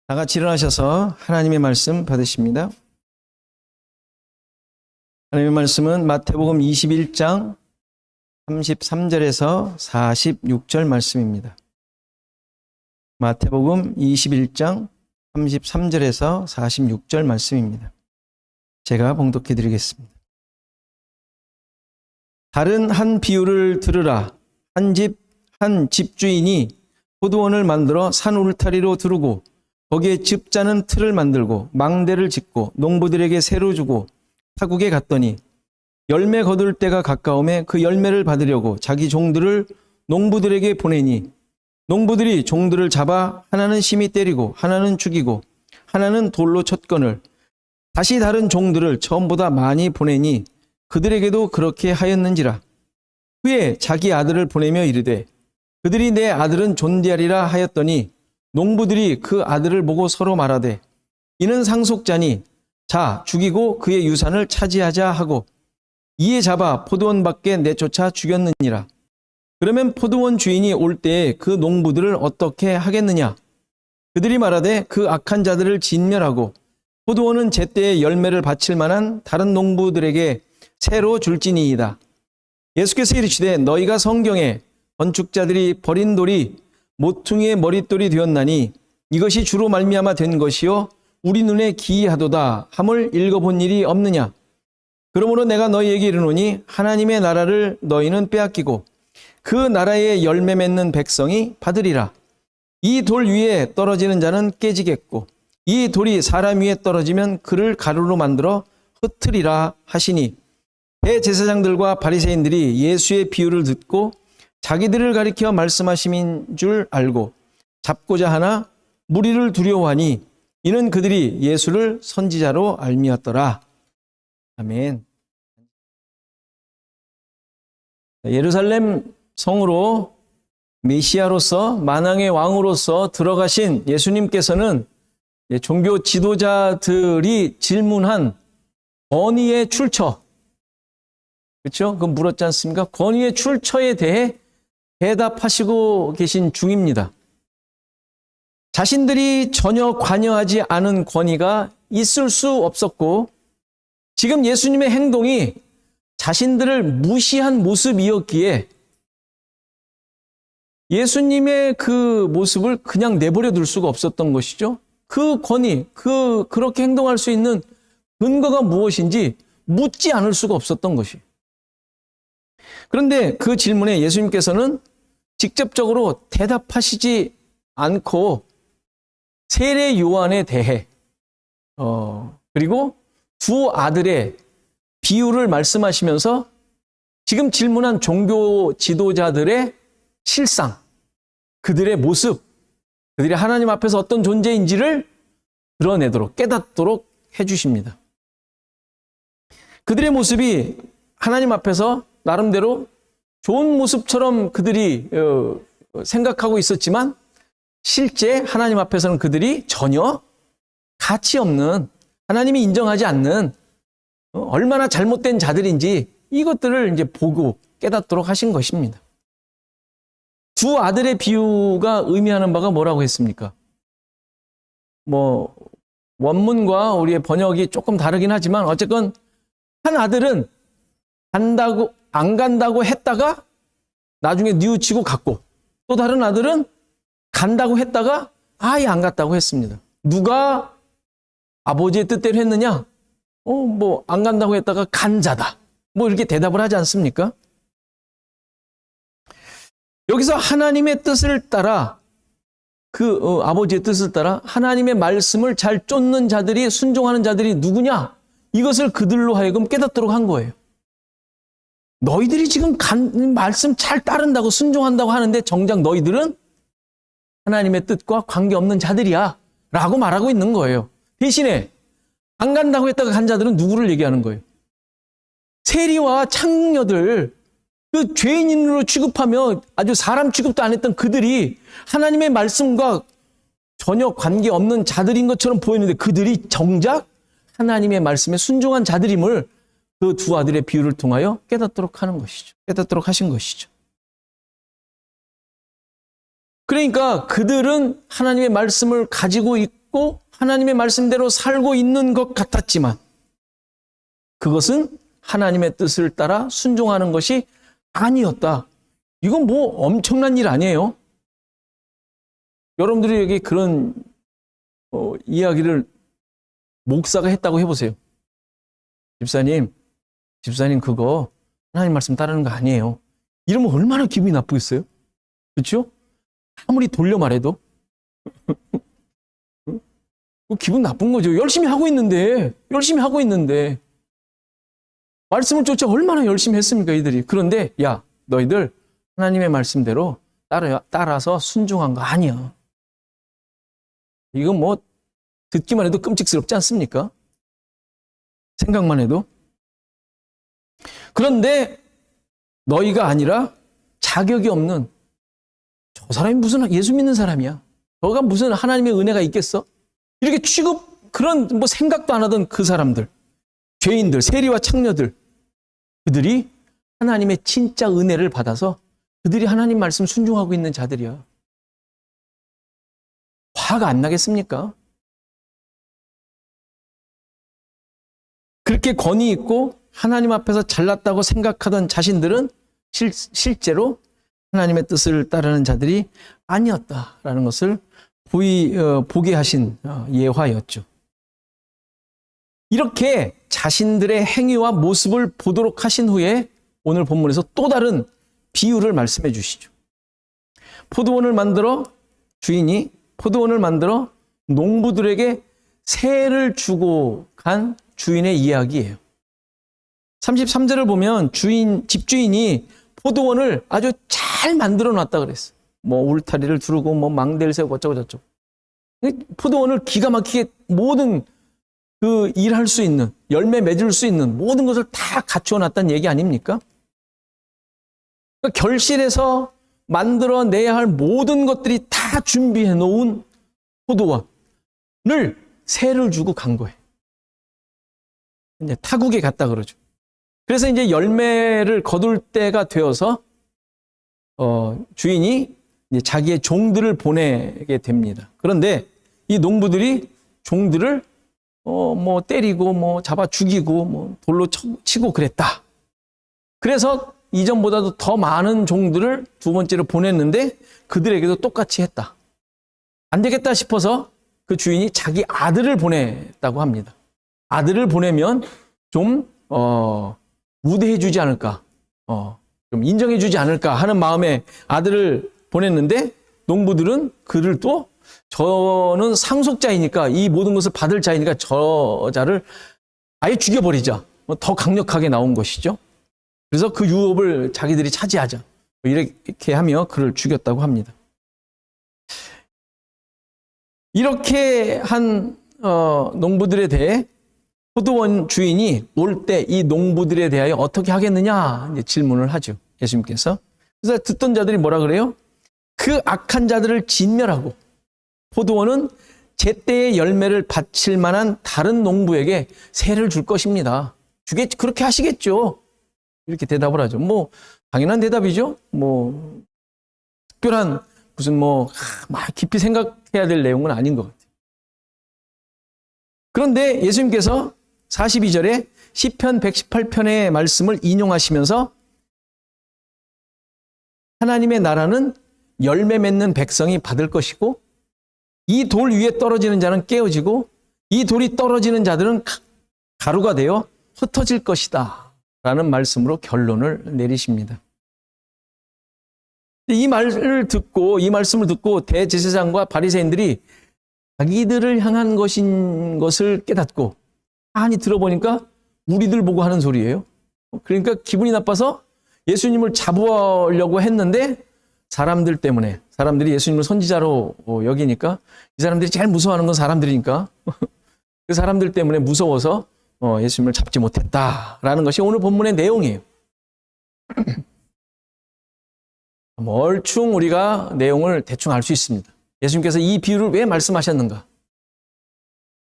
다 같이 일어나셔서 하나님의 말씀 받으십니다. 하나님의 말씀은 마태복음 21장 33절에서 46절 말씀입니다. 마태복음 21장 33절에서 46절 말씀입니다. 제가 봉독해 드리겠습니다. 다른 한 비유를 들으라. 한 집주인이 포도원을 만들어 산 울타리로 두르고 거기에 즙 짜는 틀을 만들고 망대를 짓고 농부들에게 새로 주고 타국에 갔더니 열매 거둘 때가 가까움에 그 열매를 받으려고 자기 종들을 농부들에게 보내니 농부들이 종들을 잡아 하나는 심히 때리고 하나는 죽이고 하나는 돌로 쳤거늘 다시 다른 종들을 처음보다 많이 보내니 그들에게도 그렇게 하였는지라. 후에 자기 아들을 보내며 이르되 그들이 내 아들은 존대하리라 하였더니 농부들이 그 아들을 보고 서로 말하되 이는 상속자니 자 죽이고 그의 유산을 차지하자 하고 이에 잡아 포도원 밖에 내쫓아 죽였느니라. 그러면 포도원 주인이 올 때에 그 농부들을 어떻게 하겠느냐? 그들이 말하되 그 악한 자들을 진멸하고 포도원은 제때에 열매를 바칠 만한 다른 농부들에게 새로 줄지니이다. 예수께서 이르시되 너희가 성경에 건축자들이 버린 돌이 모퉁이의 머릿돌이 되었나니 이것이 주로 말미암아 된 것이요 우리 눈에 기이하도다 함을 읽어본 일이 없느냐. 그러므로 내가 너희에게 이르노니 하나님의 나라를 너희는 빼앗기고 그 나라의 열매 맺는 백성이 받으리라. 이 돌 위에 떨어지는 자는 깨지겠고 이 돌이 사람 위에 떨어지면 그를 가루로 만들어 흩으리라 하시니 대제사장들과 바리새인들이 예수의 비유를 듣고 자기들을 가리켜 말씀하심인 줄 알고 잡고자 하나 무리를 두려워하니 이는 그들이 예수를 선지자로 알미었더라. 아멘. 예루살렘 성으로 메시아로서 만왕의 왕으로서 들어가신 예수님께서는 종교 지도자들이 질문한 권위의 출처, 그렇죠? 그 물었지 않습니까? 권위의 출처에 대해 대답하시고 계신 중입니다. 자신들이 전혀 관여하지 않은 권위가 있을 수 없었고 지금 예수님의 행동이 자신들을 무시한 모습이었기에 예수님의 그 모습을 그냥 내버려 둘 수가 없었던 것이죠. 그 권위, 그렇게 행동할 수 있는 근거가 무엇인지 묻지 않을 수가 없었던 것이에요. 그런데 그 질문에 예수님께서는 직접적으로 대답하시지 않고 세례 요한에 대해 그리고 두 아들의 비유를 말씀하시면서 지금 질문한 종교 지도자들의 실상, 그들의 모습, 그들이 하나님 앞에서 어떤 존재인지를 드러내도록 깨닫도록 해주십니다. 그들의 모습이 하나님 앞에서 나름대로 좋은 모습처럼 그들이 생각하고 있었지만 실제 하나님 앞에서는 그들이 전혀 가치 없는, 하나님이 인정하지 않는 얼마나 잘못된 자들인지 이것들을 이제 보고 깨닫도록 하신 것입니다. 두 아들의 비유가 의미하는 바가 뭐라고 했습니까? 원문과 우리의 번역이 조금 다르긴 하지만 어쨌건 한 아들은 안 간다고 했다가 나중에 뉘우치고 갔고 또 다른 아들은 간다고 했다가 아예 안 갔다고 했습니다. 누가 아버지의 뜻대로 했느냐? 안 간다고 했다가 간 자다. 이렇게 대답을 하지 않습니까? 여기서 하나님의 뜻을 따라 아버지의 뜻을 따라 하나님의 말씀을 잘 쫓는 자들이 순종하는 자들이 누구냐? 이것을 그들로 하여금 깨닫도록 한 거예요. 너희들이 지금 말씀 잘 따른다고 순종한다고 하는데 정작 너희들은 하나님의 뜻과 관계없는 자들이야 라고 말하고 있는 거예요. 대신에 안 간다고 했다가 간 자들은 누구를 얘기하는 거예요? 세리와 창녀들, 그 죄인으로 취급하며 아주 사람 취급도 안 했던 그들이 하나님의 말씀과 전혀 관계없는 자들인 것처럼 보이는데 그들이 정작 하나님의 말씀에 순종한 자들임을 그 두 아들의 비유를 통하여 깨닫도록 하는 것이죠. 깨닫도록 하신 것이죠. 그러니까 그들은 하나님의 말씀을 가지고 있고 믿고 하나님의 말씀대로 살고 있는 것 같았지만 그것은 하나님의 뜻을 따라 순종하는 것이 아니었다. 이건 뭐 엄청난 일 아니에요? 여러분들이 여기 그런 이야기를 목사가 했다고 해보세요. 집사님 그거 하나님 말씀 따르는 거 아니에요. 이러면 얼마나 기분이 나쁘겠어요? 그렇죠? 아무리 돌려 말해도 기분 나쁜 거죠. 열심히 하고 있는데 말씀을 쫓아 얼마나 열심히 했습니까 이들이. 그런데 야 너희들 하나님의 말씀대로 따라서 순종한 거 아니야. 이건 뭐 듣기만 해도 끔찍스럽지 않습니까? 생각만 해도. 그런데 너희가 아니라 자격이 없는 저 사람이 무슨 예수 믿는 사람이야. 너가 무슨 하나님의 은혜가 있겠어? 이렇게 그런 뭐 생각도 안 하던 그 사람들, 죄인들, 세리와 창녀들, 그들이 하나님의 진짜 은혜를 받아서 그들이 하나님 말씀 순종하고 있는 자들이야. 화가 안 나겠습니까? 그렇게 권위 있고 하나님 앞에서 잘났다고 생각하던 자신들은 실제로 하나님의 뜻을 따르는 자들이 아니었다라는 것을 보게 하신 예화였죠. 이렇게 자신들의 행위와 모습을 보도록 하신 후에 오늘 본문에서 또 다른 비유를 말씀해 주시죠. 주인이 포도원을 만들어 농부들에게 세를 주고 간 주인의 이야기예요. 33절을 보면 집주인이 포도원을 아주 잘 만들어 놨다 그랬어. 뭐 울타리를 두르고 뭐 망대를 세우고 어쩌고 저쩌고. 포도원을 기가 막히게 모든 그 일할 수 있는, 열매 맺을 수 있는 모든 것을 다 갖추어 놨다는 얘기 아닙니까? 그러니까 결실해서 만들어내야 할 모든 것들이 다 준비해 놓은 포도원을 세를 주고 간 거예요. 이제 타국에 갔다 그러죠. 그래서 이제 열매를 거둘 때가 되어서 주인이 이제 자기의 종들을 보내게 됩니다. 그런데 이 농부들이 종들을 뭐 때리고 뭐 잡아 죽이고 뭐 돌로 치고 그랬다. 그래서 이전보다도 더 많은 종들을 두 번째로 보냈는데 그들에게도 똑같이 했다. 안 되겠다 싶어서 그 주인이 자기 아들을 보냈다고 합니다. 아들을 보내면 좀 우대해 주지 않을까, 좀 인정해 주지 않을까 하는 마음에 아들을 보냈는데 농부들은 그를 또 저는 상속자이니까 이 모든 것을 받을 자이니까 저자를 아예 죽여버리자. 더 강력하게 나온 것이죠. 그래서 그 유업을 자기들이 차지하자. 이렇게 하며 그를 죽였다고 합니다. 이렇게 한 농부들에 대해 포도원 주인이 올 때 이 농부들에 대하여 어떻게 하겠느냐 이제 질문을 하죠. 예수님께서. 그래서 듣던 자들이 뭐라 그래요? 그 악한 자들을 진멸하고 포도원은 제때의 열매를 바칠 만한 다른 농부에게 세를 줄 것입니다. 그렇게 하시겠죠. 이렇게 대답을 하죠. 뭐 당연한 대답이죠. 뭐 특별한 무슨 막 깊이 생각해야 될 내용은 아닌 것 같아요. 그런데 예수님께서 42절에 시편 118편의 말씀을 인용하시면서 하나님의 나라는 열매 맺는 백성이 받을 것이고 이 돌 위에 떨어지는 자는 깨어지고 이 돌이 떨어지는 자들은 가루가 되어 흩어질 것이다 라는 말씀으로 결론을 내리십니다. 이 말씀을 듣고 대제사장과 바리새인들이 자기들을 향한 것을 깨닫고 가만히 들어보니까 우리들 보고 하는 소리예요. 그러니까 기분이 나빠서 예수님을 잡으려고 했는데 사람들이 예수님을 선지자로 여기니까 이 사람들이 제일 무서워하는 건 사람들이니까 그 사람들 때문에 무서워서 예수님을 잡지 못했다라는 것이 오늘 본문의 내용이에요. 얼충 우리가 내용을 대충 알 수 있습니다. 예수님께서 이 비유를 왜 말씀하셨는가?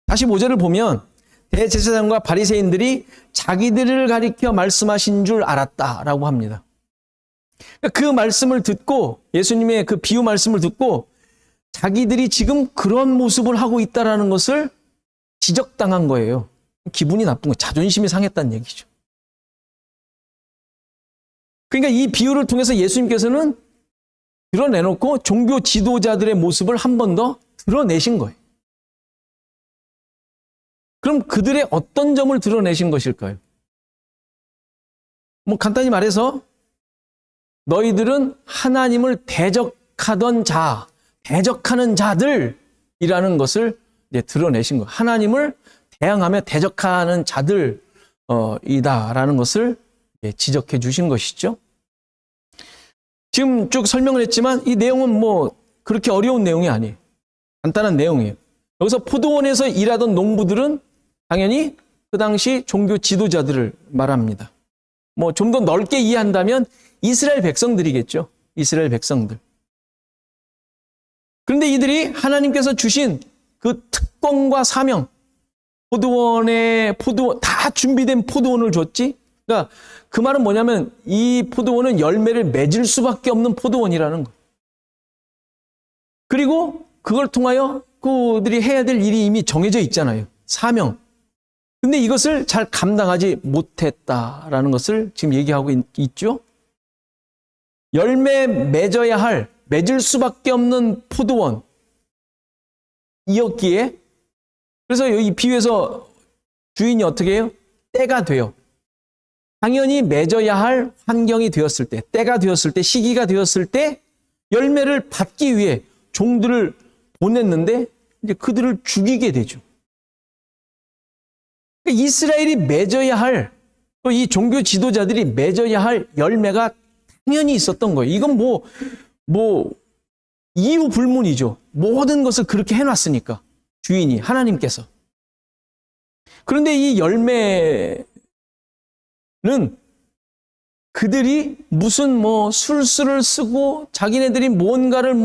45절을 보면 대제사장과 바리새인들이 자기들을 가리켜 말씀하신 줄 알았다라고 합니다. 그 말씀을 듣고 예수님의 그 비유 말씀을 듣고 자기들이 지금 그런 모습을 하고 있다라는 것을 지적당한 거예요. 기분이 나쁜 거, 자존심이 상했다는 얘기죠. 그러니까 이 비유를 통해서 예수님께서는 드러내놓고 종교 지도자들의 모습을 한 번 더 드러내신 거예요. 그럼 그들의 어떤 점을 드러내신 것일까요? 뭐 간단히 말해서 너희들은 하나님을 대적하던 자, 대적하는 자들이라는 것을 이제 드러내신 거예요. 하나님을 대항하며 대적하는 자들이다라는 것을 지적해 주신 것이죠. 지금 쭉 설명을 했지만 이 내용은 뭐 그렇게 어려운 내용이 아니에요. 간단한 내용이에요. 여기서 포도원에서 일하던 농부들은 당연히 그 당시 종교 지도자들을 말합니다. 뭐 좀 더 넓게 이해한다면 이스라엘 백성들이겠죠. 이스라엘 백성들. 그런데 이들이 하나님께서 주신 그 특권과 사명, 다 준비된 포도원을 줬지. 그러니까 그 말은 뭐냐면 이 포도원은 열매를 맺을 수밖에 없는 포도원이라는 거예요. 그리고 그걸 통하여 그들이 해야 될 일이 이미 정해져 있잖아요. 사명. 근데 이것을 잘 감당하지 못했다라는 것을 지금 얘기하고 있죠. 열매 맺어야 할, 맺을 수밖에 없는 포도원이었기에, 그래서 이 비유에서 주인이 어떻게 해요? 때가 돼요. 당연히 맺어야 할 환경이 되었을 때, 때가 되었을 때, 시기가 되었을 때 열매를 받기 위해 종들을 보냈는데 이제 그들을 죽이게 되죠. 이스라엘이 맺어야 할, 또 이 종교 지도자들이 맺어야 할 열매가 당연히 있었던 거예요. 이건 이유 불문이죠. 모든 것을 그렇게 해놨으니까. 주인이, 하나님께서. 그런데 이 열매는 그들이 무슨 술수를 쓰고 자기네들이 뭔가를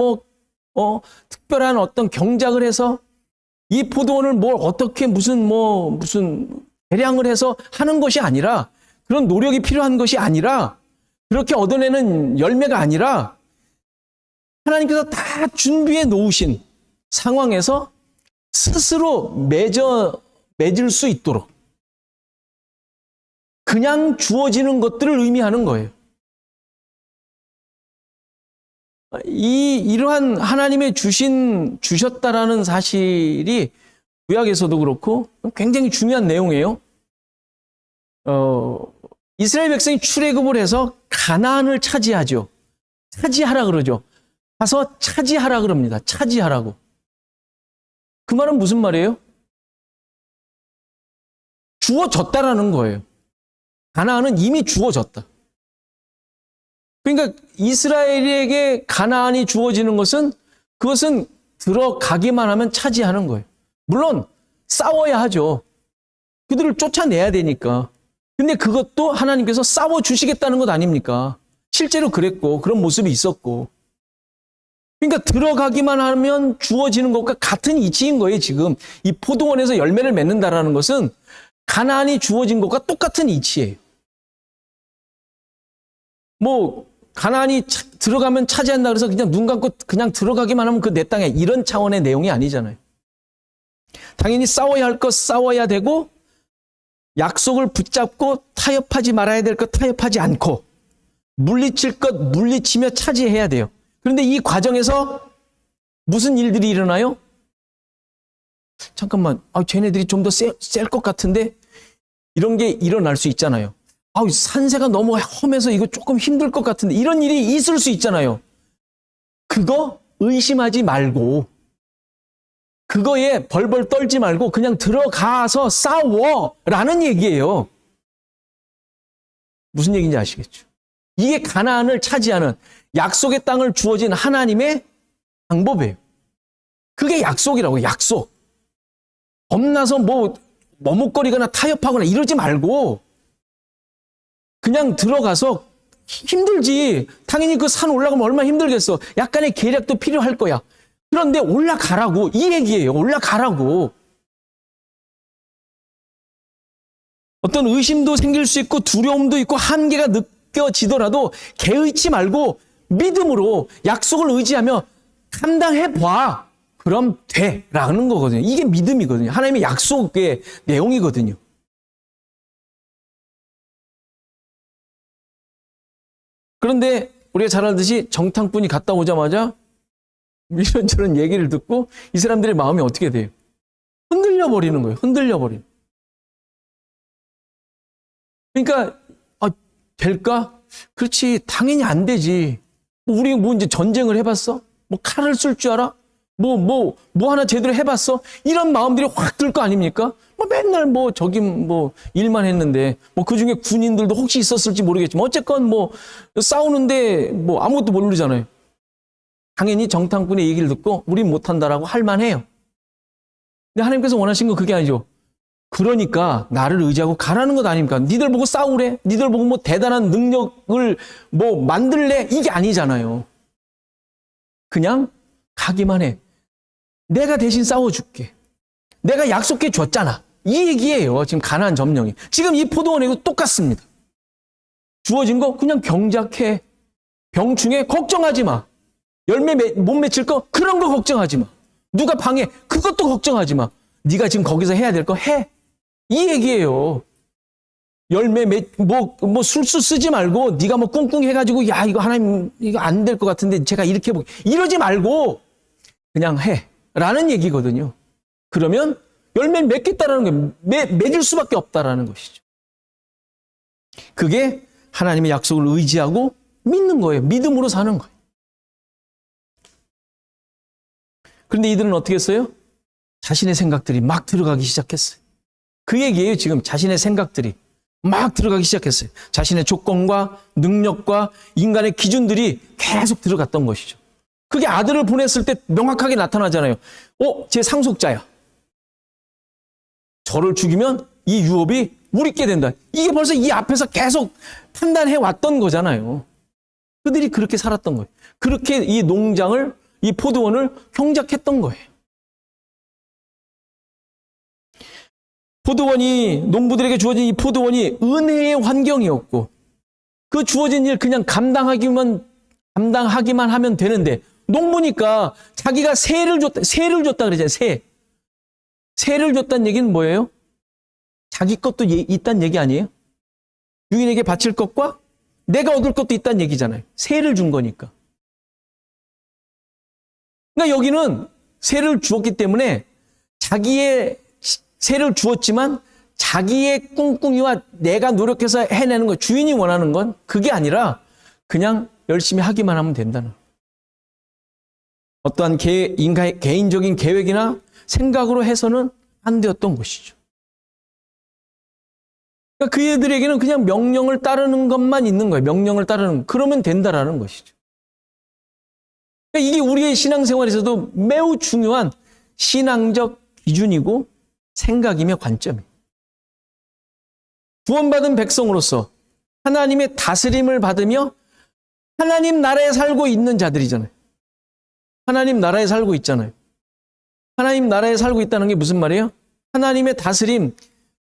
특별한 어떤 경작을 해서 이 포도원을 어떻게 무슨 대량을 해서 하는 것이 아니라, 그런 노력이 필요한 것이 아니라, 그렇게 얻어내는 열매가 아니라 하나님께서 다 준비해 놓으신 상황에서 스스로 맺을 수 있도록 그냥 주어지는 것들을 의미하는 거예요. 이러한 하나님의 주셨다라는 사실이 구약에서도 그렇고 굉장히 중요한 내용이에요. 이스라엘 백성이 출애굽을 해서 가나안을 차지하죠. 차지하라 그러죠. 가서 차지하라 그럽니다. 차지하라고. 그 말은 무슨 말이에요? 주어졌다라는 거예요. 가나안은 이미 주어졌다. 그러니까 이스라엘에게 가나안이 주어지는 것은, 그것은 들어가기만 하면 차지하는 거예요. 물론 싸워야 하죠. 그들을 쫓아내야 되니까. 근데 그것도 하나님께서 싸워주시겠다는 것 아닙니까? 실제로 그랬고 그런 모습이 있었고. 그러니까 들어가기만 하면 주어지는 것과 같은 이치인 거예요. 지금 이 포도원에서 열매를 맺는다라는 것은 가나안이 주어진 것과 똑같은 이치예요. 가나안이 들어가면 차지한다 그래서 그냥 눈 감고 그냥 들어가기만 하면 그 내 땅에, 이런 차원의 내용이 아니잖아요. 당연히 싸워야 할 것 싸워야 되고, 약속을 붙잡고 타협하지 말아야 될 것 타협하지 않고, 물리칠 것 물리치며 차지해야 돼요. 그런데 이 과정에서 무슨 일들이 일어나요? 잠깐만, 쟤네들이 좀 더 셀 것 같은데, 이런 게 일어날 수 있잖아요. 산세가 너무 험해서 이거 조금 힘들 것 같은데, 이런 일이 있을 수 있잖아요. 그거 의심하지 말고, 그거에 벌벌 떨지 말고 그냥 들어가서 싸워라는 얘기예요. 무슨 얘기인지 아시겠죠? 이게 가나안을 차지하는, 약속의 땅을 주어진 하나님의 방법이에요. 그게 약속이라고. 약속. 겁나서 머뭇거리거나 타협하거나 이러지 말고 그냥 들어가서, 힘들지. 당연히 그 산 올라가면 얼마나 힘들겠어. 약간의 계략도 필요할 거야. 그런데 올라가라고, 이 얘기예요. 올라가라고. 어떤 의심도 생길 수 있고 두려움도 있고 한계가 느껴지더라도 개의치 말고 믿음으로 약속을 의지하며 감당해봐. 그럼 돼. 라는 거거든요. 이게 믿음이거든요. 하나님의 약속의 내용이거든요. 그런데 우리가 잘 알듯이 정탐꾼이 갔다 오자마자 이런저런 얘기를 듣고 이 사람들의 마음이 어떻게 돼요? 흔들려 버리는 거예요. 흔들려 버리는. 그러니까 될까? 그렇지. 당연히 안 되지. 우리 이제 전쟁을 해봤어? 칼을 쓸 줄 알아? 하나 제대로 해봤어? 이런 마음들이 확 들 거 아닙니까? 맨날 저기 일만 했는데, 그 중에 군인들도 혹시 있었을지 모르겠지만, 어쨌건 싸우는데 아무것도 모르잖아요. 당연히 정탐꾼의 얘기를 듣고, 우린 못한다라고 할 만해요. 근데 하나님께서 원하신 건 그게 아니죠. 그러니까 나를 의지하고 가라는 것 아닙니까? 니들 보고 싸우래? 니들 보고 대단한 능력을 만들래? 이게 아니잖아요. 그냥 가기만 해. 내가 대신 싸워줄게. 내가 약속해 줬잖아. 이 얘기예요. 지금 가나안 점령이. 지금 이 포도원에도 똑같습니다. 주어진 거 그냥 경작해. 병충해. 걱정하지 마. 열매 못 맺힐 거 그런 거 걱정하지 마. 누가 방해. 그것도 걱정하지 마. 네가 지금 거기서 해야 될 거 해. 이 얘기예요. 열매 술수 쓰지 말고 네가 꿍꿍 해가지고 야 이거 하나님 이거 안 될 것 같은데 제가 이렇게 해볼게. 이러지 말고 그냥 해. 라는 얘기거든요. 그러면 열매를 맺겠다라는 거예요. 맺을 수밖에 없다라는 것이죠. 그게 하나님의 약속을 의지하고 믿는 거예요. 믿음으로 사는 거예요. 그런데 이들은 어떻게 했어요? 자신의 생각들이 막 들어가기 시작했어요. 그 얘기예요. 지금 자신의 생각들이 막 들어가기 시작했어요. 자신의 조건과 능력과 인간의 기준들이 계속 들어갔던 것이죠. 그게 아들을 보냈을 때 명확하게 나타나잖아요. 제 상속자야. 저를 죽이면 이 유업이 우리께 된다. 이게 벌써 이 앞에서 계속 판단해 왔던 거잖아요. 그들이 그렇게 살았던 거예요. 그렇게 이 농장을, 이 포도원을 경작했던 거예요. 농부들에게 주어진 이 포도원이 은혜의 환경이었고, 그 주어진 일 그냥 감당하기만 하면 되는데, 농부니까 자기가 세를 줬다 그러잖아요. 세를 줬다는 얘기는 뭐예요? 자기 것도 있다는 얘기 아니에요? 유인에게 바칠 것과 내가 얻을 것도 있다는 얘기잖아요. 세를 준 거니까. 그러니까 여기는 세를 주었기 때문에 세를 주었지만 자기의 꿍꿍이와 내가 노력해서 해내는 거, 주인이 원하는 건 그게 아니라 그냥 열심히 하기만 하면 된다는 거예요. 어떠한 개인적인 계획이나 생각으로 해서는 안 되었던 것이죠. 그러니까 그들에게는 그냥 명령을 따르는 것만 있는 거예요. 명령을 따르는, 그러면 된다라는 것이죠. 그러니까 이게 우리의 신앙생활에서도 매우 중요한 신앙적 기준이고 생각이며 관점이에요. 구원받은 백성으로서 하나님의 다스림을 받으며 하나님 나라에 살고 있는 자들이잖아요. 하나님 나라에 살고 있잖아요. 하나님 나라에 살고 있다는 게 무슨 말이에요? 하나님의 다스림,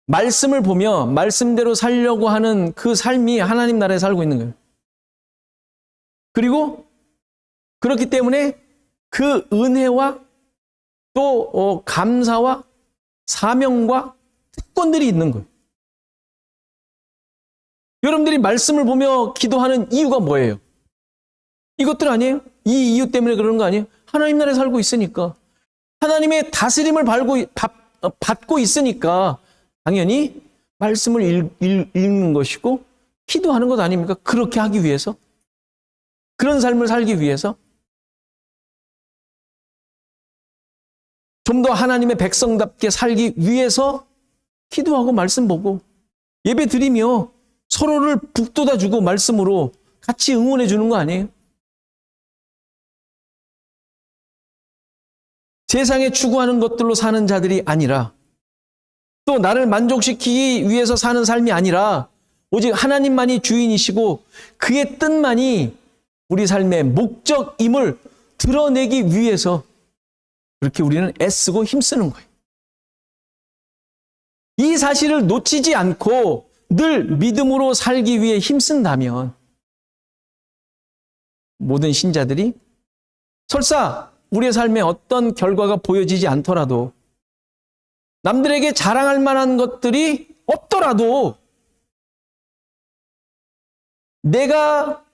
말씀을 보며 말씀대로 살려고 하는 그 삶이 하나님 나라에 살고 있는 거예요. 그리고 그렇기 때문에 그 은혜와 또 감사와 사명과 특권들이 있는 거예요. 여러분들이 말씀을 보며 기도하는 이유가 뭐예요? 이것들 아니에요? 이 이유 때문에 그러는 거 아니에요? 하나님 나라에 살고 있으니까. 하나님의 다스림을 받고 있으니까 당연히 말씀을 읽는 것이고 기도하는 것 아닙니까? 그렇게 하기 위해서. 그런 삶을 살기 위해서. 좀 더 하나님의 백성답게 살기 위해서 기도하고 말씀 보고 예배 드리며 서로를 북돋아주고 말씀으로 같이 응원해 주는 거 아니에요? 세상에 추구하는 것들로 사는 자들이 아니라 또 나를 만족시키기 위해서 사는 삶이 아니라 오직 하나님만이 주인이시고 그의 뜻만이 우리 삶의 목적임을 드러내기 위해서 그렇게 우리는 애쓰고 힘쓰는 거예요. 이 사실을 놓치지 않고 늘 믿음으로 살기 위해 힘쓴다면 모든 신자들이 설사 우리의 삶에 어떤 결과가 보여지지 않더라도, 남들에게 자랑할 만한 것들이 없더라도, 내가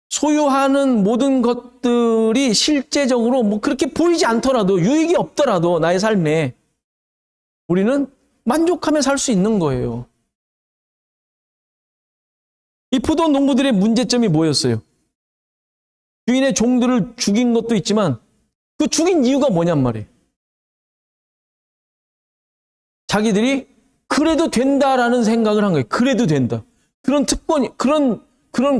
소유하는 모든 것들이 실제적으로 뭐 그렇게 보이지 않더라도, 유익이 없더라도 나의 삶에 우리는 만족하며 살 수 있는 거예요. 이 포도 농부들의 문제점이 뭐였어요? 주인의 종들을 죽인 것도 있지만 그 죽인 이유가 뭐냔 말이에요. 자기들이 그래도 된다라는 생각을 한 거예요. 그래도 된다. 그런 특권이, 그런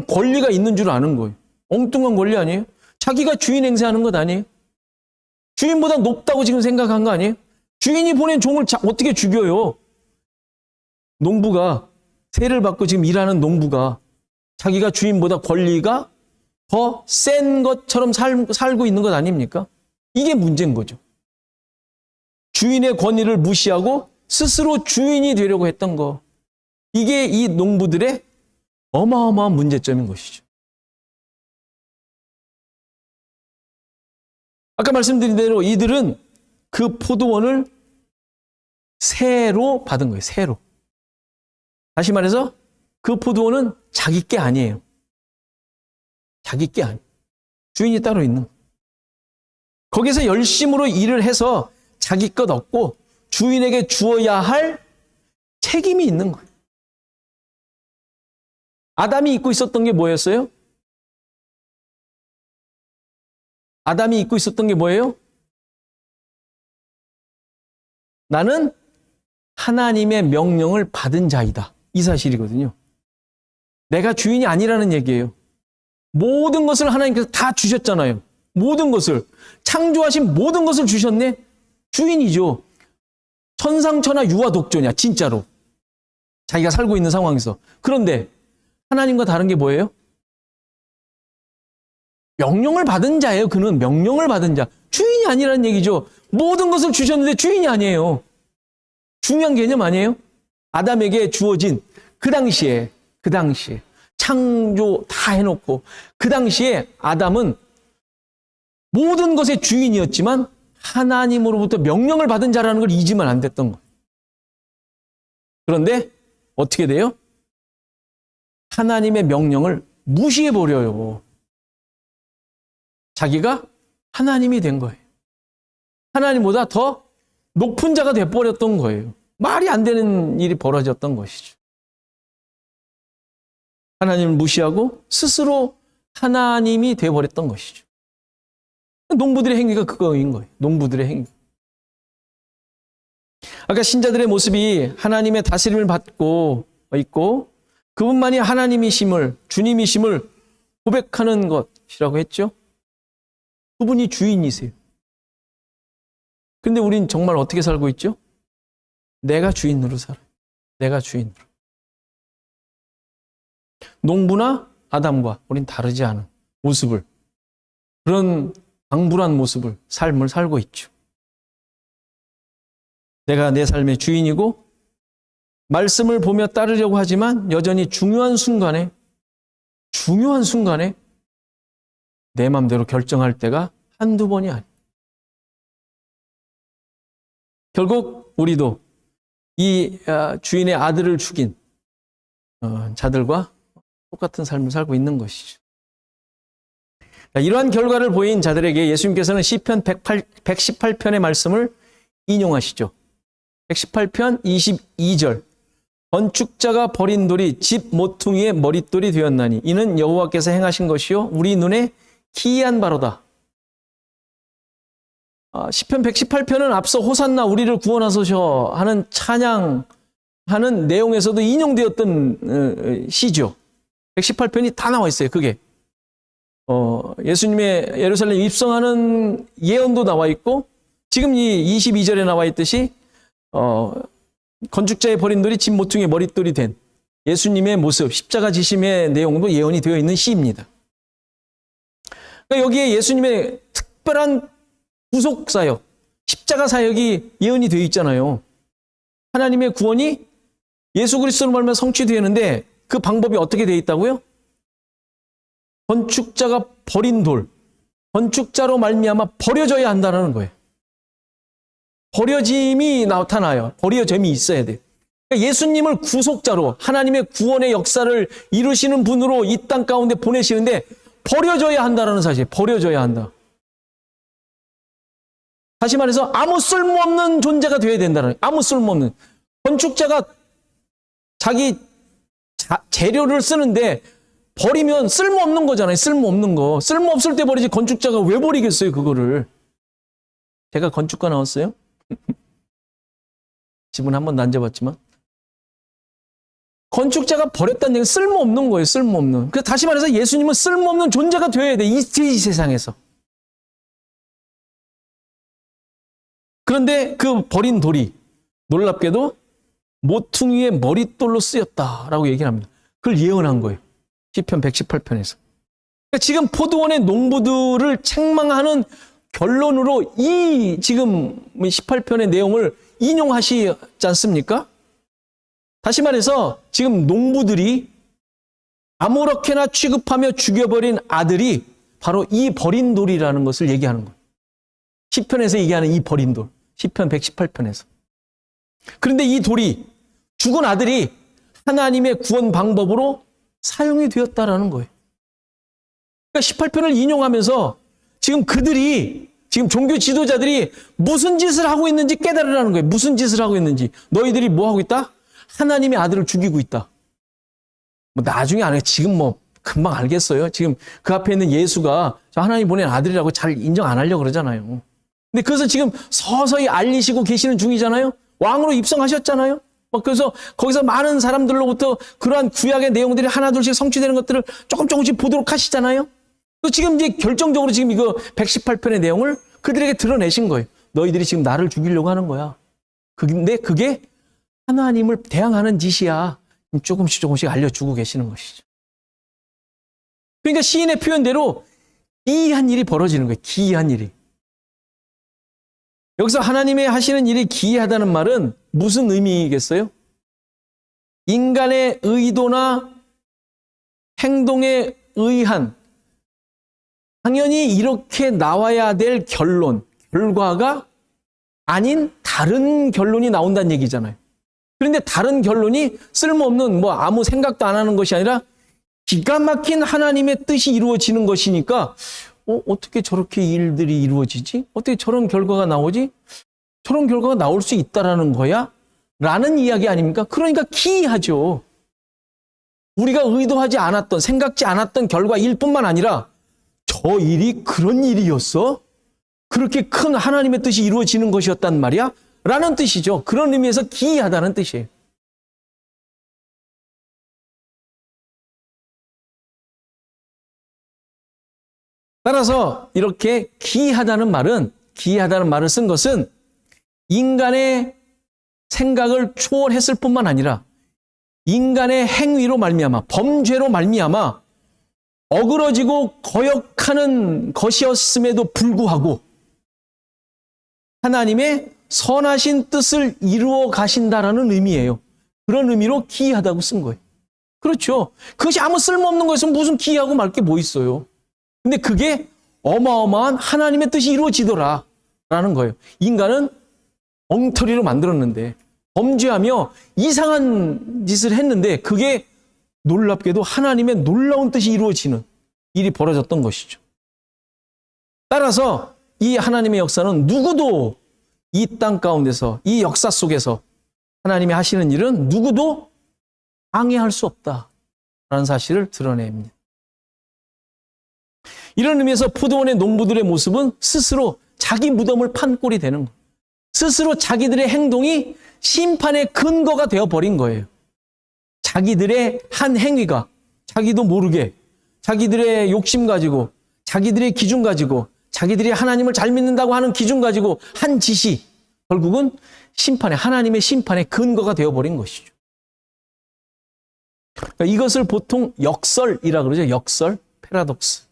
권리가 있는 줄 아는 거예요. 엉뚱한 권리 아니에요? 자기가 주인 행세하는 것 아니에요? 주인보다 높다고 지금 생각한 거 아니에요? 주인이 보낸 종을 어떻게 죽여요? 농부가, 세를 받고 지금 일하는 농부가 자기가 주인보다 권리가 더 센 것처럼 살고 있는 것 아닙니까? 이게 문제인 거죠. 주인의 권위를 무시하고 스스로 주인이 되려고 했던 거. 이게 이 농부들의 어마어마한 문제점인 것이죠. 아까 말씀드린 대로 이들은 그 포도원을 새로 받은 거예요. 새로. 다시 말해서 그 포도원은 자기 게 아니에요. 자기 게 아니에요. 주인이 따로 있는 거예요. 거기서 열심으로 일을 해서 자기 것 얻고 주인에게 주어야 할 책임이 있는 거예요. 아담이 잊고 있었던 게 뭐였어요? 아담이 잊고 있었던 게 뭐예요? 나는 하나님의 명령을 받은 자이다. 이 사실이거든요. 내가 주인이 아니라는 얘기예요. 모든 것을 하나님께서 다 주셨잖아요. 모든 것을. 창조하신 모든 것을 주셨네? 주인이죠. 천상천하 유아독존이야, 진짜로. 자기가 살고 있는 상황에서. 그런데 하나님과 다른 게 뭐예요? 명령을 받은 자예요. 그는 명령을 받은 자. 주인이 아니라는 얘기죠. 모든 것을 주셨는데 주인이 아니에요. 중요한 개념 아니에요? 아담에게 주어진 그 당시에 창조 다 해놓고 그 당시에 아담은 모든 것의 주인이었지만 하나님으로부터 명령을 받은 자라는 걸 잊으면 안 됐던 거예요. 그런데 어떻게 돼요? 하나님의 명령을 무시해버려요. 자기가 하나님이 된 거예요. 하나님보다 더 높은 자가 돼버렸던 거예요. 말이 안 되는 일이 벌어졌던 것이죠. 하나님을 무시하고 스스로 하나님이 돼버렸던 것이죠. 농부들의 행위가 그거인 거예요. 농부들의 행위. 아까 신자들의 모습이 하나님의 다스림을 받고 있고 그분만이 하나님이심을, 주님이심을 고백하는 것이라고 했죠. 그분이 주인이세요. 그런데 우린 정말 어떻게 살고 있죠? 내가 주인으로 살아요. 내가 주인으로. 농부나 아담과 우린 다르지 않은 모습을, 그런 방불한 모습을, 삶을 살고 있죠. 내가 내 삶의 주인이고 말씀을 보며 따르려고 하지만 여전히 중요한 순간에 내 마음대로 결정할 때가 한두 번이 아니에요. 결국 우리도 이 주인의 아들을 죽인 자들과 똑같은 삶을 살고 있는 것이죠. 이러한 결과를 보인 자들에게 예수님께서는 시편 118편의 말씀을 인용하시죠. 118편 22절. 건축자가 버린 돌이 집 모퉁이의 머릿돌이 되었나니 이는 여호와께서 행하신 것이요 우리 눈에 기이한 바로다. 시편 118편은 앞서 호산나 우리를 구원하소서 하는 찬양하는 내용에서도 인용되었던 시죠. 118편이 다 나와 있어요. 그게 예수님의 예루살렘 입성하는 예언도 나와 있고 지금 이 22절에 나와 있듯이 건축자의 버린 돌이 집 모퉁이의 머릿돌이 된 예수님의 모습, 십자가 지심의 내용도 예언이 되어 있는 시입니다. 그러니까 여기에 예수님의 특별한 구속 사역, 십자가 사역이 예언이 되어 있잖아요. 하나님의 구원이 예수 그리스도로 말미암아 성취되었는데 그 방법이 어떻게 되어 있다고요? 건축자가 버린 돌, 건축자로 말미암아 버려져야 한다는 거예요. 버려짐이 나타나요. 버려짐이 있어야 돼요. 그러니까 예수님을 구속자로 하나님의 구원의 역사를 이루시는 분으로 이 땅 가운데 보내시는데 버려져야 한다는 사실, 버려져야 한다. 다시 말해서 아무 쓸모없는 존재가 되어야 된다는 거예요. 아무 쓸모없는. 건축자가 자기 재료를 쓰는데 버리면 쓸모없는 거잖아요. 쓸모없는 거. 쓸모없을 때 버리지 건축자가 왜 버리겠어요, 그거를. 제가 건축가 나왔어요? 집은 한 번도 안 잡았지만. 건축자가 버렸다는 얘기는 쓸모없는 거예요, 쓸모없는. 그래서 다시 말해서 예수님은 쓸모없는 존재가 되어야 돼, 이 세상에서. 그런데 그 버린 돌이 놀랍게도 모퉁이의 머릿돌로 쓰였다라고 얘기를 합니다. 그걸 예언한 거예요. 시편 118편에서. 그러니까 지금 포도원의 농부들을 책망하는 결론으로 이 지금 18편의 내용을 인용하시지 않습니까? 다시 말해서 지금 농부들이 아무렇게나 취급하며 죽여버린 아들이 바로 이 버린 돌이라는 것을 얘기하는 거예요. 시편에서 얘기하는 이 버린 돌. 시편 118편에서. 그런데 이 돌이 죽은 아들이 하나님의 구원 방법으로 사용이 되었다라는 거예요. 그러니까 18편을 인용하면서 지금 그들이 지금 종교 지도자들이 무슨 짓을 하고 있는지 깨달으라는 거예요. 무슨 짓을 하고 있는지. 너희들이 뭐 하고 있다? 하나님의 아들을 죽이고 있다. 뭐 나중에 안 해. 지금 뭐 금방 알겠어요. 지금 그 앞에 있는 예수가 저 하나님 보낸 아들이라고 잘 인정 안 하려고 그러잖아요. 근데 그것을 지금 서서히 알리시고 계시는 중이잖아요. 왕으로 입성하셨잖아요. 그래서 거기서 많은 사람들로부터 그러한 구약의 내용들이 하나둘씩 성취되는 것들을 조금씩 보도록 하시잖아요. 또 지금 이제 결정적으로 지금 이거 118편의 내용을 그들에게 드러내신 거예요. 너희들이 지금 나를 죽이려고 하는 거야. 근데 그게 하나님을 대항하는 짓이야. 조금씩 알려주고 계시는 것이죠. 그러니까 시인의 표현대로 기이한 일이 벌어지는 거예요. 기이한 일이. 여기서 하나님의 하시는 일이 기이하다는 말은 무슨 의미겠어요? 인간의 의도나 행동에 의한 당연히 이렇게 나와야 될 결과가 아닌 다른 결론이 나온다는 얘기잖아요. 그런데 다른 결론이 쓸모없는 뭐 아무 생각도 안 하는 것이 아니라 기가 막힌 하나님의 뜻이 이루어지는 것이니까 어떻게 저렇게 일들이 이루어지지? 어떻게 저런 결과가 나오지? 저런 결과가 나올 수 있다라는 거야? 라는 이야기 아닙니까? 그러니까 기이하죠. 우리가 의도하지 않았던, 생각지 않았던 결과일 뿐만 아니라 저 일이 그런 일이었어? 그렇게 큰 하나님의 뜻이 이루어지는 것이었단 말이야? 라는 뜻이죠. 그런 의미에서 기이하다는 뜻이에요. 따라서 이렇게 기이하다는 말을 쓴 것은 인간의 생각을 초월했을 뿐만 아니라 인간의 행위로 말미암아, 범죄로 말미암아 어그러지고 거역하는 것이었음에도 불구하고 하나님의 선하신 뜻을 이루어 가신다라는 의미예요. 그런 의미로 기이하다고 쓴 거예요. 그렇죠. 그것이 아무 쓸모없는 거였으면 무슨 기이하고 말 게 뭐 있어요. 근데 그게 어마어마한 하나님의 뜻이 이루어지더라 라는 거예요. 인간은 엉터리로 만들었는데 범죄하며 이상한 짓을 했는데 그게 놀랍게도 하나님의 놀라운 뜻이 이루어지는 일이 벌어졌던 것이죠. 따라서 이 하나님의 역사는 누구도 이 땅 가운데서 이 역사 속에서 하나님이 하시는 일은 누구도 방해할 수 없다라는 사실을 드러냅니다. 이런 의미에서 포도원의 농부들의 모습은 스스로 자기 무덤을 판 꼴이 되는 거예요. 스스로 자기들의 행동이 심판의 근거가 되어버린 거예요. 자기들의 한 행위가 자기도 모르게 자기들의 욕심 가지고 자기들의 기준 가지고 자기들이 하나님을 잘 믿는다고 하는 기준 가지고 한 짓이 결국은 하나님의 심판의 근거가 되어버린 것이죠. 그러니까 이것을 보통 역설이라고 그러죠. 역설, 패러독스.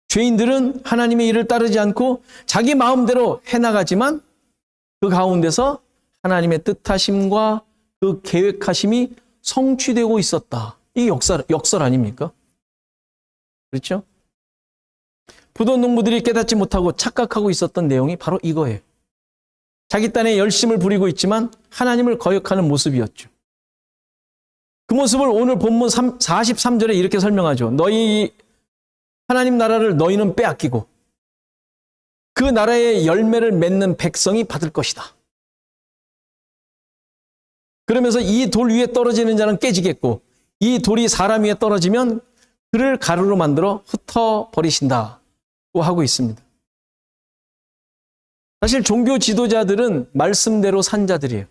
죄인들은 하나님의 일을 따르지 않고 자기 마음대로 해나가지만 그 가운데서 하나님의 뜻하심과 그 계획하심이 성취되고 있었다. 이게 역설 아닙니까? 그렇죠? 부도 농부들이 깨닫지 못하고 착각하고 있었던 내용이 바로 이거예요. 자기 딴에 열심을 부리고 있지만 하나님을 거역하는 모습이었죠. 그 모습을 오늘 본문 43절에 이렇게 설명하죠. 너희 하나님 나라를 너희는 빼앗기고 그 나라의 열매를 맺는 백성이 받을 것이다. 그러면서 이 돌 위에 떨어지는 자는 깨지겠고 이 돌이 사람 위에 떨어지면 그를 가루로 만들어 흩어버리신다고 하고 있습니다. 사실 종교 지도자들은 말씀대로 산 자들이에요.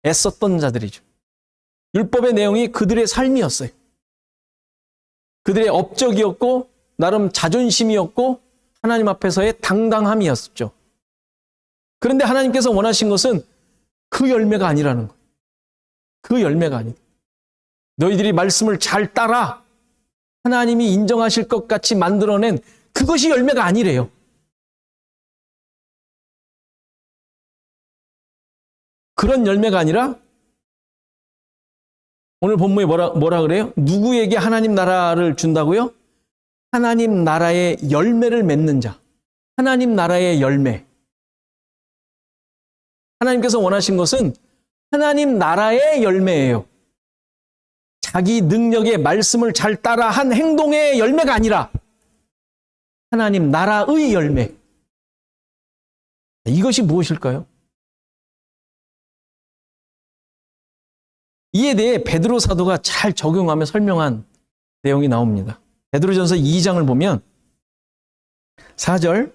애썼던 자들이죠. 율법의 내용이 그들의 삶이었어요. 그들의 업적이었고 나름 자존심이었고 하나님 앞에서의 당당함이었죠. 그런데 하나님께서 원하신 것은 그 열매가 아니라는 거예요. 그 열매가 아니다. 너희들이 말씀을 잘 따라 하나님이 인정하실 것 같이 만들어낸 그것이 열매가 아니래요. 그런 열매가 아니라 오늘 본문에 뭐라 그래요? 누구에게 하나님 나라를 준다고요? 하나님 나라의 열매를 맺는 자. 하나님 나라의 열매. 하나님께서 원하신 것은 하나님 나라의 열매예요. 자기 능력의 말씀을 잘 따라 한 행동의 열매가 아니라 하나님 나라의 열매. 이것이 무엇일까요? 이에 대해 베드로 사도가 잘 적용하며 설명한 내용이 나옵니다. 베드로전서 2장을 보면 4절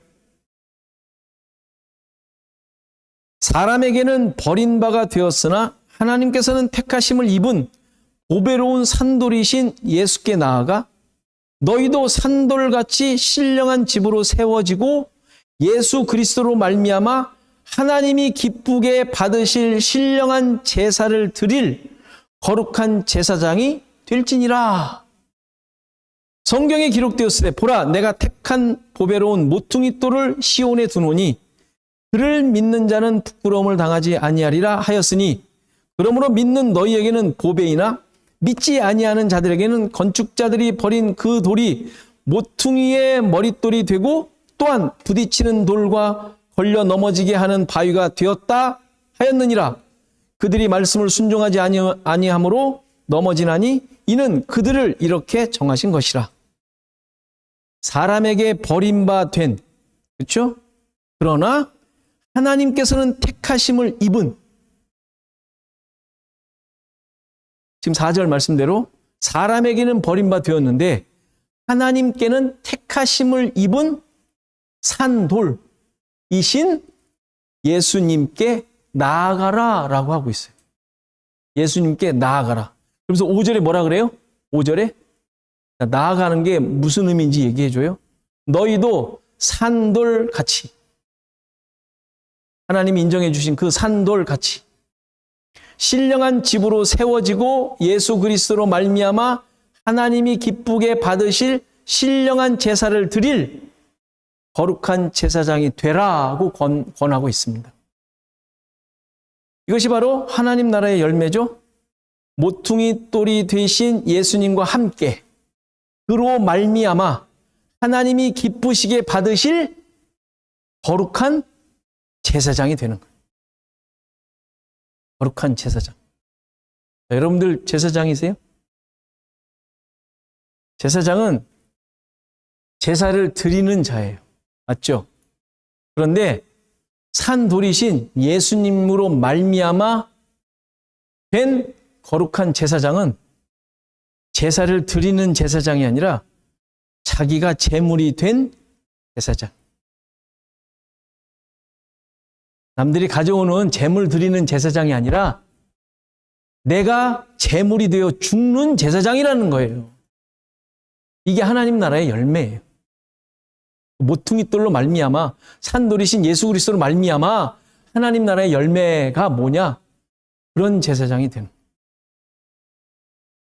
사람에게는 버림바가 되었으나 하나님께서는 택하심을 입은 보배로운 산돌이신 예수께 나아가 너희도 산돌같이 신령한 집으로 세워지고 예수 그리스도로 말미암아 하나님이 기쁘게 받으실 신령한 제사를 드릴 거룩한 제사장이 될지니라. 성경에 기록되었으되 보라 내가 택한 보배로운 모퉁이 돌을 시온에 두노니 그를 믿는 자는 부끄러움을 당하지 아니하리라 하였으니 그러므로 믿는 너희에게는 보배이나 믿지 아니하는 자들에게는 건축자들이 버린 그 돌이 모퉁이의 머릿돌이 되고 또한 부딪히는 돌과 걸려 넘어지게 하는 바위가 되었다 하였느니라. 그들이 말씀을 순종하지 아니함으로 넘어지나니 이는 그들을 이렇게 정하신 것이라. 사람에게 버림받된, 그렇죠? 그러나 하나님께서는 택하심을 입은, 지금 4절 말씀대로 사람에게는 버림받되었는데 하나님께는 택하심을 입은 산돌이신 예수님께 나아가라 라고 하고 있어요. 예수님께 나아가라. 그래서 5절에 뭐라 그래요? 5절에 나아가는 게 무슨 의미인지 얘기해 줘요. 너희도 산돌같이, 하나님이 인정해 주신 그 산돌같이 신령한 집으로 세워지고 예수 그리스도로 말미암아 하나님이 기쁘게 받으실 신령한 제사를 드릴 거룩한 제사장이 되라고 권하고 있습니다. 이것이 바로 하나님 나라의 열매죠. 모퉁이 돌이 되신 예수님과 함께 그로 말미암아 하나님이 기쁘시게 받으실 거룩한 제사장이 되는 거예요. 거룩한 제사장. 여러분들 제사장이세요? 제사장은 제사를 드리는 자예요. 맞죠? 그런데 산돌이신 예수님으로 말미암아 된 거룩한 제사장은 제사를 드리는 제사장이 아니라 자기가 제물이 된 제사장. 남들이 가져오는 제물 드리는 제사장이 아니라 내가 제물이 되어 죽는 제사장이라는 거예요. 이게 하나님 나라의 열매예요. 모퉁이 돌로 말미암아 산돌이신 예수 그리스도로 말미암아 하나님 나라의 열매가 뭐냐? 그런 제사장이 되는.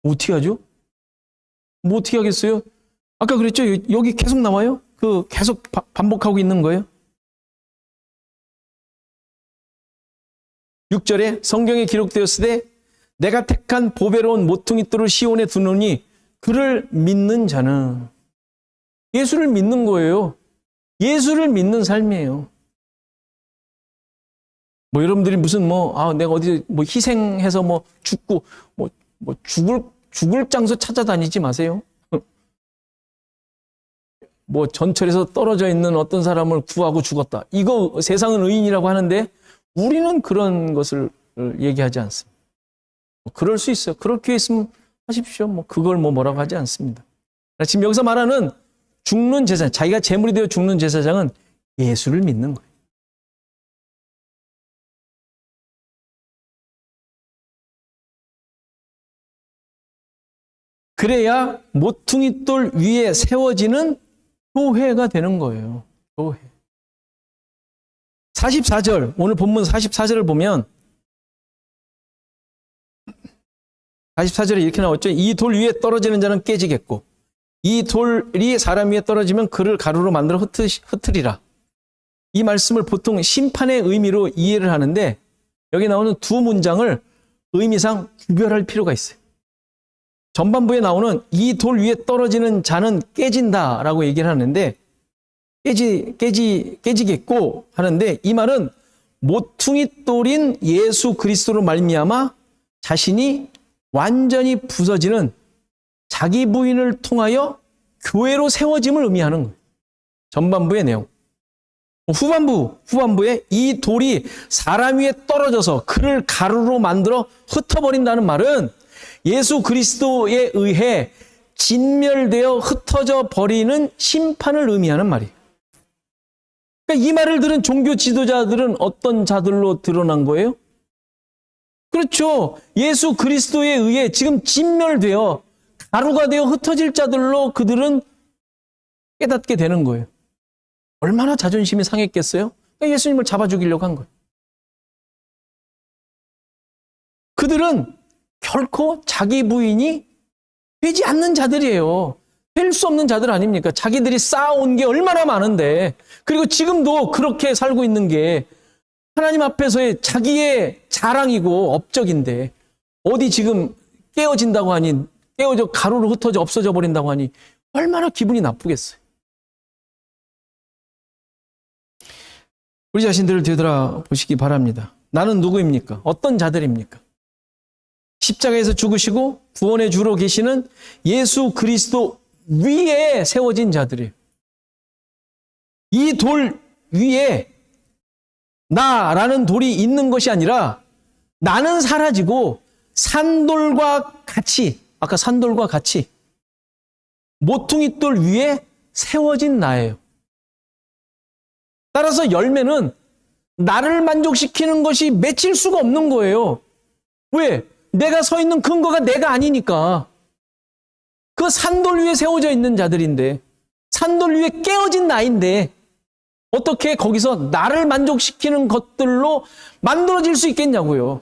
어떻게 하죠? 뭐 어떻게 하겠어요? 아까 그랬죠? 여기 계속 나와요? 그 계속 반복하고 있는 거예요. 6절에 성경에 기록되었으되 내가 택한 보배로운 모퉁이 돌을 시온에 두노니 그를 믿는 자는, 예수를 믿는 거예요. 예수를 믿는 삶이에요. 뭐 여러분들이 무슨 내가 어디 희생해서 죽고 죽을 장소 찾아다니지 마세요. 전철에서 떨어져 있는 어떤 사람을 구하고 죽었다. 이거 세상은 의인이라고 하는데 우리는 그런 것을 얘기하지 않습니다. 그럴 수 있어요. 그럴 기회 있으면 하십시오. 그걸 뭐라고 하지 않습니다. 지금 여기서 말하는 죽는 제사장, 자기가 제물이 되어 죽는 제사장은 예수를 믿는 거예요. 그래야 모퉁이 돌 위에 세워지는 교회가 되는 거예요. 교회. 44절, 오늘 본문 44절을 보면 44절에 이렇게 나왔죠. 이 돌 위에 떨어지는 자는 깨지겠고 이 돌이 사람 위에 떨어지면 그를 가루로 만들어 흩으리라. 이 말씀을 보통 심판의 의미로 이해를 하는데 여기 나오는 두 문장을 의미상 구별할 필요가 있어요. 전반부에 나오는 이 돌 위에 떨어지는 자는 깨진다라고 얘기를 하는데 깨지겠고 하는데 이 말은 모퉁이 돌인 예수 그리스도로 말미암아 자신이 완전히 부서지는 자기 부인을 통하여 교회로 세워짐을 의미하는 거예요. 전반부의 내용. 후반부에 이 돌이 사람 위에 떨어져서 그를 가루로 만들어 흩어버린다는 말은 예수 그리스도에 의해 진멸되어 흩어져 버리는 심판을 의미하는 말이에요. 그러니까 이 말을 들은 종교 지도자들은 어떤 자들로 드러난 거예요? 그렇죠. 예수 그리스도에 의해 지금 진멸되어 가루가 되어 흩어질 자들로 그들은 깨닫게 되는 거예요. 얼마나 자존심이 상했겠어요? 그러니까 예수님을 잡아 죽이려고 한 거예요. 그들은 결코 자기 부인이 되지 않는 자들이에요. 될 수 없는 자들 아닙니까? 자기들이 쌓아온 게 얼마나 많은데, 그리고 지금도 그렇게 살고 있는 게 하나님 앞에서의 자기의 자랑이고 업적인데 어디 지금 깨어진다고 하니, 깨어져 가루로 흩어져 없어져 버린다고 하니 얼마나 기분이 나쁘겠어요. 우리 자신들을 되돌아보시기 바랍니다. 나는 누구입니까? 어떤 자들입니까? 십자가에서 죽으시고 구원의 주로 계시는 예수 그리스도 위에 세워진 자들이에요. 이 돌 위에 나라는 돌이 있는 것이 아니라 나는 사라지고 산돌과 같이, 아까 산돌과 같이 모퉁이 돌 위에 세워진 나예요. 따라서 열매는 나를 만족시키는 것이 맺힐 수가 없는 거예요. 왜? 내가 서 있는 근거가 내가 아니니까. 그 산돌 위에 세워져 있는 자들인데, 산돌 위에 깨어진 나인데 어떻게 거기서 나를 만족시키는 것들로 만들어질 수 있겠냐고요.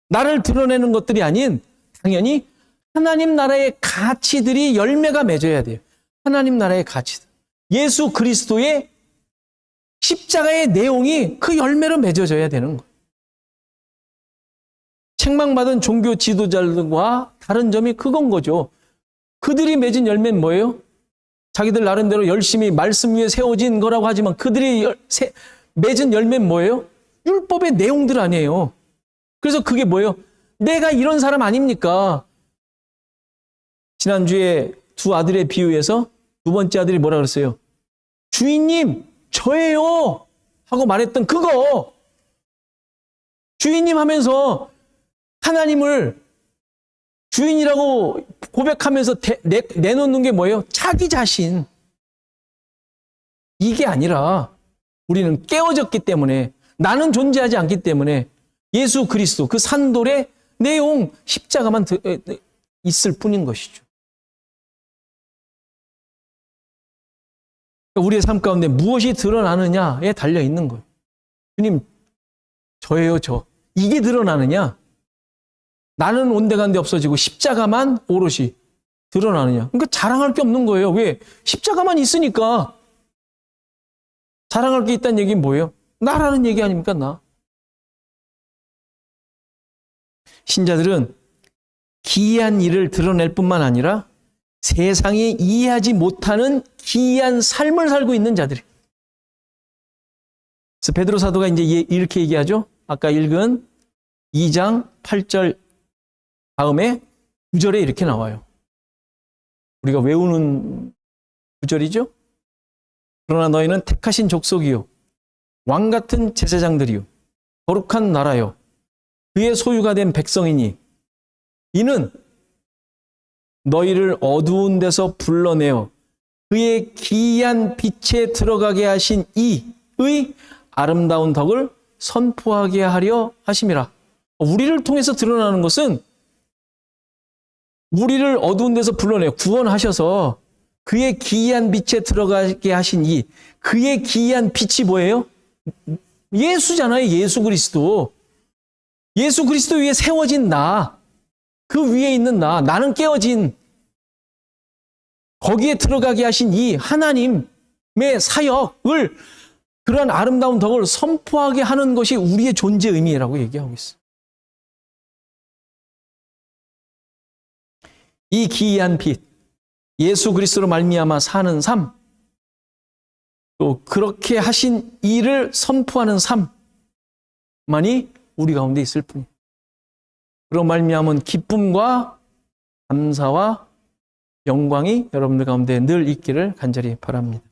나를 드러내는 것들이 아닌 당연히 하나님 나라의 가치들이 열매가 맺어야 돼요. 하나님 나라의 가치들. 예수 그리스도의 십자가의 내용이 그 열매로 맺어져야 되는 거예요. 책망받은 종교 지도자들과 다른 점이 그건 거죠. 그들이 맺은 열매는 뭐예요? 자기들 나름대로 열심히 말씀 위에 세워진 거라고 하지만 그들이 맺은 열매는 뭐예요? 율법의 내용들 아니에요. 그래서 그게 뭐예요? 내가 이런 사람 아닙니까? 지난주에 두 아들의 비유에서 두 번째 아들이 뭐라 그랬어요? 주인님, 저예요! 하고 말했던 그거! 주인님 하면서 하나님을 주인이라고 고백하면서 내놓는 게 뭐예요? 자기 자신. 이게 아니라 우리는 깨어졌기 때문에, 나는 존재하지 않기 때문에 예수 그리스도 그 산돌의 내용 십자가만 있을 뿐인 것이죠. 우리의 삶 가운데 무엇이 드러나느냐에 달려 있는 거예요. 주님, 저예요, 저. 이게 드러나느냐? 나는 온데간데 없어지고 십자가만 오롯이 드러나느냐? 그러니까 자랑할 게 없는 거예요. 왜? 십자가만 있으니까. 자랑할 게 있다는 얘기는 뭐예요? 나라는 얘기 아닙니까, 나? 신자들은 기이한 일을 드러낼 뿐만 아니라 세상이 이해하지 못하는 기이한 삶을 살고 있는 자들이. 그래서 베드로 사도가 이제 이렇게 얘기하죠. 아까 읽은 2장 8절 다음에 9절에 이렇게 나와요. 우리가 외우는 구절이죠. 그러나 너희는 택하신 족속이요 왕 같은 제사장들이요 거룩한 나라요 그의 소유가 된 백성이니 이는 너희를 어두운 데서 불러내어 그의 기이한 빛에 들어가게 하신 이의 아름다운 덕을 선포하게 하려 하심이라. 우리를 통해서 드러나는 것은 우리를 어두운 데서 불러내어 구원하셔서 그의 기이한 빛에 들어가게 하신 그의 기이한 빛이 뭐예요? 예수잖아요. 예수 그리스도. 예수 그리스도 위에 세워진 나, 그 위에 있는 나는 깨어진 거기에 들어가게 하신 이 하나님의 사역을 그런 아름다운 덕을 선포하게 하는 것이 우리의 존재 의미라고 얘기하고 있어요. 이 기이한 빛, 예수 그리스도로 말미암아 사는 삶, 또 그렇게 하신 일을 선포하는 삶만이 우리 가운데 있을 뿐이에요. 그로 말미암은 기쁨과 감사와 영광이 여러분들 가운데 늘 있기를 간절히 바랍니다.